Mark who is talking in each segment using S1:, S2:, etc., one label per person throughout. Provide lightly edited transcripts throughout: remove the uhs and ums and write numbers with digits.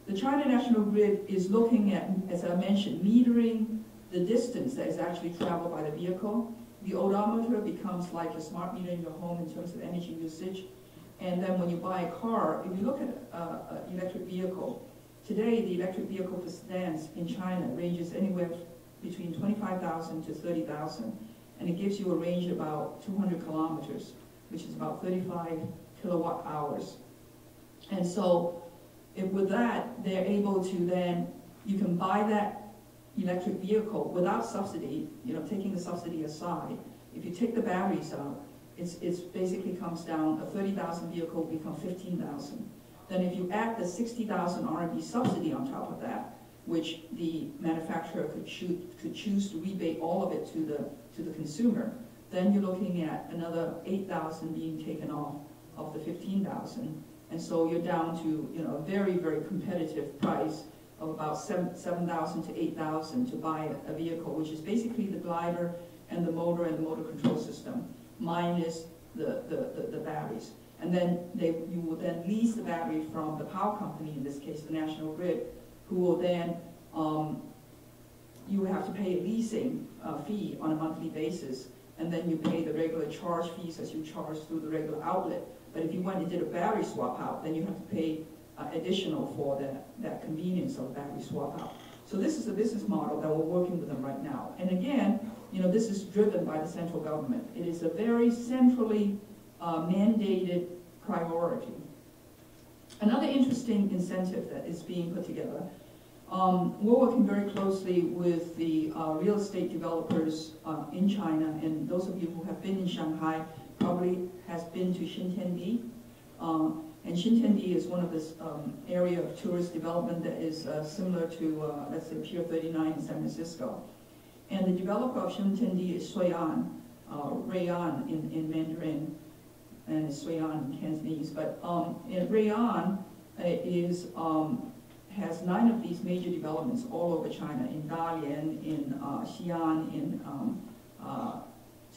S1: The China National Grid is looking at, as I mentioned, metering the distance that is actually traveled by the vehicle. The odometer becomes like a smart meter in your home in terms of energy usage. And then when you buy a car, if you look at an electric vehicle, today the electric vehicle for sedans in China ranges anywhere between 25,000 to 30,000. And it gives you a range of about 200 kilometers, which is about 35 kilowatt hours. And so with that, they're able to then, you can buy that electric vehicle without subsidy, taking the subsidy aside. If you take the batteries out, it's basically comes down, a 30,000 vehicle will become 15,000. Then if you add the 60,000 RMB subsidy on top of that, which the manufacturer could choose to rebate all of it to the consumer, then you're looking at another 8,000 being taken off of the 15,000. And so you're down to a very, very competitive price of about 7,000 to 8,000 to buy a vehicle, which is basically the glider and the motor control system, minus the batteries. And then you will then lease the battery from the power company, in this case the National Grid, who will then, you have to pay a leasing fee on a monthly basis, and then you pay the regular charge fees as you charge through the regular outlet. But if you went and did a battery swap out, then you have to pay additional for that convenience of battery swap out. So this is a business model that we're working with them right now. And again, this is driven by the central government. It is a very centrally mandated priority. Another interesting incentive that is being put together, we're working very closely with the real estate developers in China, and those of you who have been in Shanghai probably has been to Xintiandi. And Xintiandi is one of this area of tourist development that is similar to, let's say, Pier 39 in San Francisco. And the developer of Xintiandi is Sui'an, Rui'an in Mandarin, and Sui'an in Cantonese. But Rui'an has 9 of these major developments all over China, in Dalian, in Xi'an, in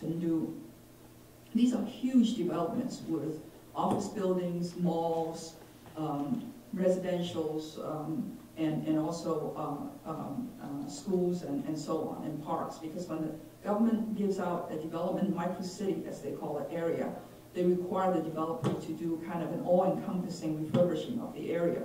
S1: Chengdu. These are huge developments with office buildings, malls, residentials, and also schools and so on, and parks. Because when the government gives out a development micro-city, as they call it, area, they require the developer to do kind of an all-encompassing refurbishing of the area.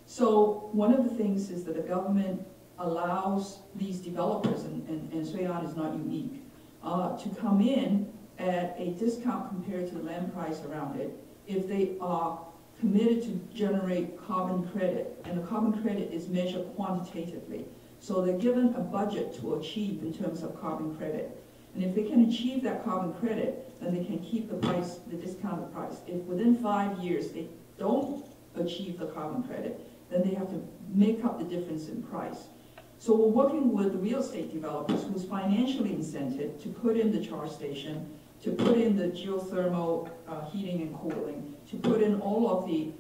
S1: So one of the things is that the government allows these developers, and Sui'an is not unique, to come in at a discount compared to the land price around it if they are committed to generate carbon credit, and the carbon credit is measured quantitatively. So they're given a budget to achieve in terms of carbon credit. And if they can achieve that carbon credit, then they can keep the price, the discounted price. If within 5 years they don't achieve the carbon credit, then they have to make up the difference in price. So we're working with the real estate developers who's financially incented to put in the charge station, to put in the geothermal heating and cooling, to put in all of the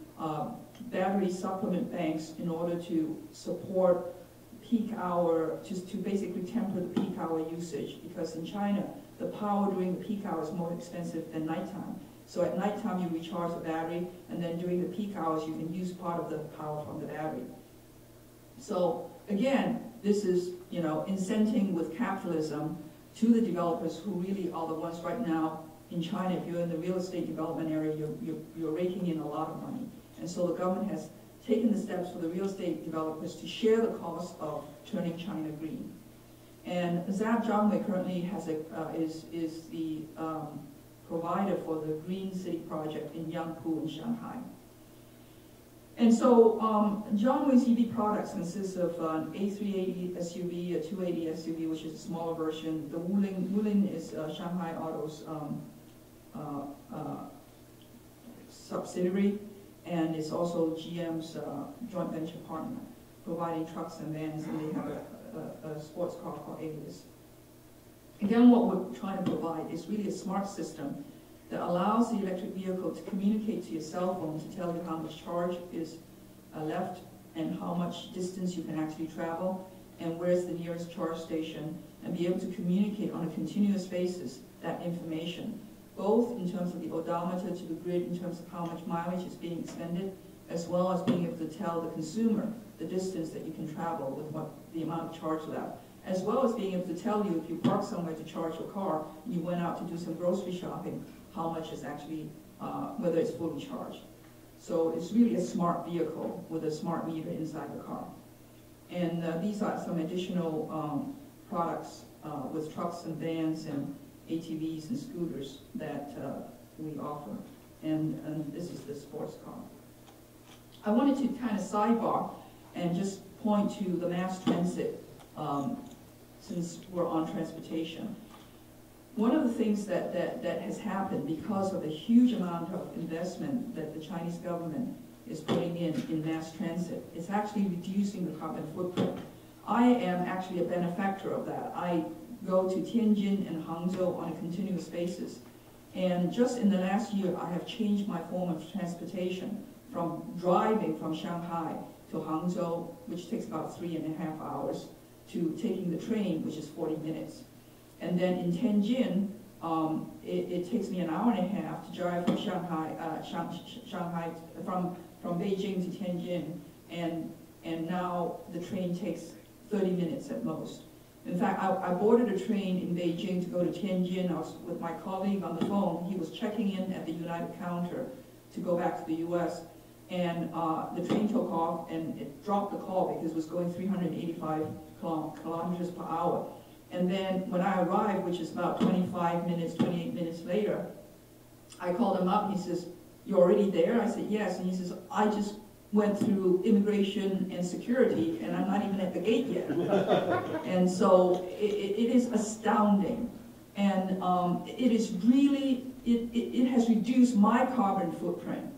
S1: battery supplement banks in order to support peak hour, just to basically temper the peak hour usage, because in China, the power during the peak hour is more expensive than nighttime. So at nighttime you recharge the battery, and then during the peak hours you can use part of the power from the battery. So again, this is, incenting with capitalism to the developers who really are the ones right now in China. If you're in the real estate development area, you're raking in a lot of money. And so the government has taken the steps for the real estate developers to share the cost of turning China green. And Zhap Zhangwei currently has is the provider for the Green City project in Yangpu in Shanghai. And so Zhangwei's EV products consist of an A380 SUV, a 280 SUV, which is a smaller version. The Wuling is Shanghai Auto's subsidiary, and it's also GM's joint venture partner, providing trucks and vans, and they have a sports car called Alias. Again, what we're trying to provide is really a smart system that allows the electric vehicle to communicate to your cell phone to tell you how much charge is left and how much distance you can actually travel and where's the nearest charge station, and be able to communicate on a continuous basis that information, both in terms of the odometer to the grid in terms of how much mileage is being expended, as well as being able to tell the consumer the distance that you can travel with what the amount of charge left, as well as being able to tell you if you park somewhere to charge your car and you went out to do some grocery shopping, how much is actually, whether it's fully charged. So it's really a smart vehicle with a smart meter inside the car. And these are some additional products with trucks and vans and ATVs and scooters that we offer. And this is the sports car. I wanted to kind of sidebar and just point to the mass transit since we're on transportation. One of the things that has happened because of the huge amount of investment that the Chinese government is putting in mass transit, is actually reducing the carbon footprint. I am actually a benefactor of that. I go to Tianjin and Hangzhou on a continuous basis. And just in the last year, I have changed my form of transportation from driving from Shanghai to Hangzhou, which takes about 3.5 hours, to taking the train, which is 40 minutes. And then in Tianjin, it takes me 1.5 hours to drive from Shanghai, from Beijing to Tianjin, and now the train takes 30 minutes at most. In fact, I boarded a train in Beijing to go to Tianjin. I was with my colleague on the phone. He was checking in at the United counter to go back to the US. And the train took off and it dropped the call because it was going 385 kilometers per hour. And then when I arrived, which is about 28 minutes later, I called him up and he says, "You're already there?" I said, "Yes." And he says, "I just went through immigration and security and I'm not even at the gate yet." And so it is astounding. And it is really, it has reduced my carbon footprint.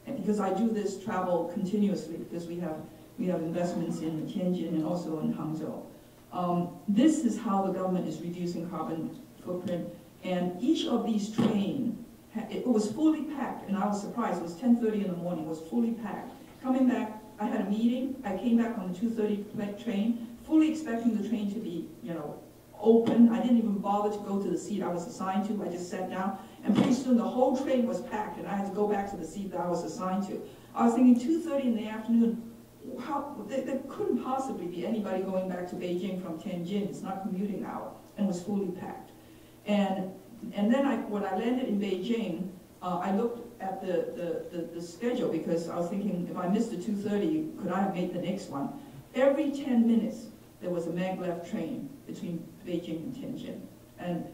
S1: And because I do this travel continuously, because we have investments in Tianjin and also in Hangzhou. This is how the government is reducing carbon footprint. And each of these trains, it was fully packed, and I was surprised. It was 10:30 in the morning, it was fully packed. Coming back, I had a meeting. I came back on the 2:30 train, fully expecting the train to be, open. I didn't even bother to go to the seat I was assigned to. I just sat down, and pretty soon the whole train was packed, and I had to go back to the seat that I was assigned to. I was thinking 2:30 in the afternoon, there couldn't possibly be anybody going back to Beijing from Tianjin. It's not commuting hour, and was fully packed. And then when I landed in Beijing, I looked at the schedule because I was thinking, if I missed the 2:30, could I have made the next one? Every 10 minutes, there was a maglev train between Beijing and Tianjin. And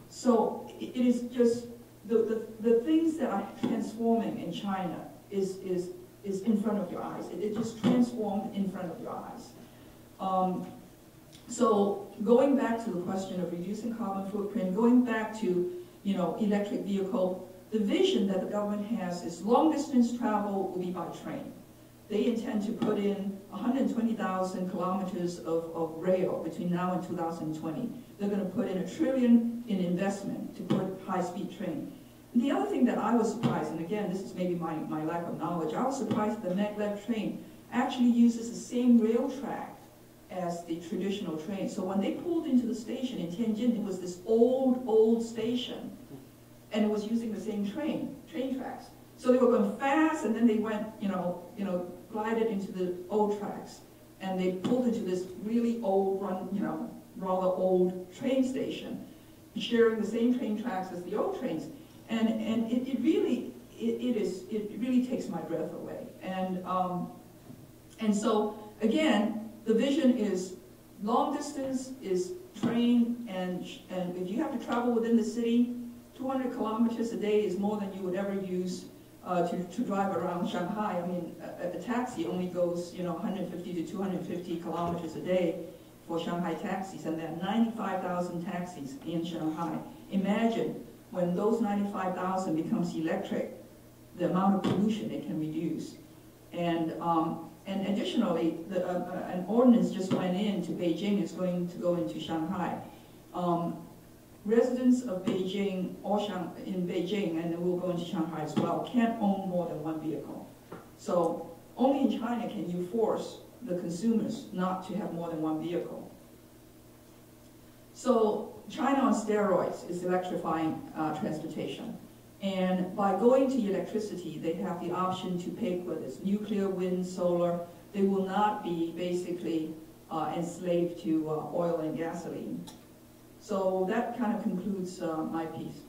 S1: so it is just, the things that are transforming in China is in front of your eyes. It just transformed in front of your eyes. So going back to the question of reducing carbon footprint, going back to electric vehicle, the vision that the government has is long distance travel will be by train. They intend to put in 120,000 kilometers of rail between now and 2020. They're going to put in $1 trillion in investment to put high-speed train. And the other thing that I was surprised, and again, this is maybe my lack of knowledge, I was surprised that the maglev train actually uses the same rail track as the traditional train. So when they pulled into the station in Tianjin, it was this old station, and it was using the same train tracks. So they were going fast, and then they went, glided into the old tracks, and they pulled into this really old, rather old train station, sharing the same train tracks as the old trains, and it really takes my breath away. And so again, the vision is long distance is train, and if you have to travel within the city, 200 kilometers a day is more than you would ever use to drive around Shanghai. I mean, a taxi only goes, 150 to 250 kilometers a day for Shanghai taxis, and there are 95,000 taxis in Shanghai. Imagine when those 95,000 becomes electric, the amount of pollution it can reduce. And additionally, an ordinance just went into Beijing. It's going to go into Shanghai. Residents of Beijing or in Beijing, and it will go into Shanghai as well, can't own more than one vehicle. So only in China can you force the consumers not to have more than one vehicle. So China on steroids is electrifying transportation. And by going to electricity, they have the option to pick whether it's nuclear, wind, solar. They will not be basically enslaved to oil and gasoline. So that kind of concludes my piece.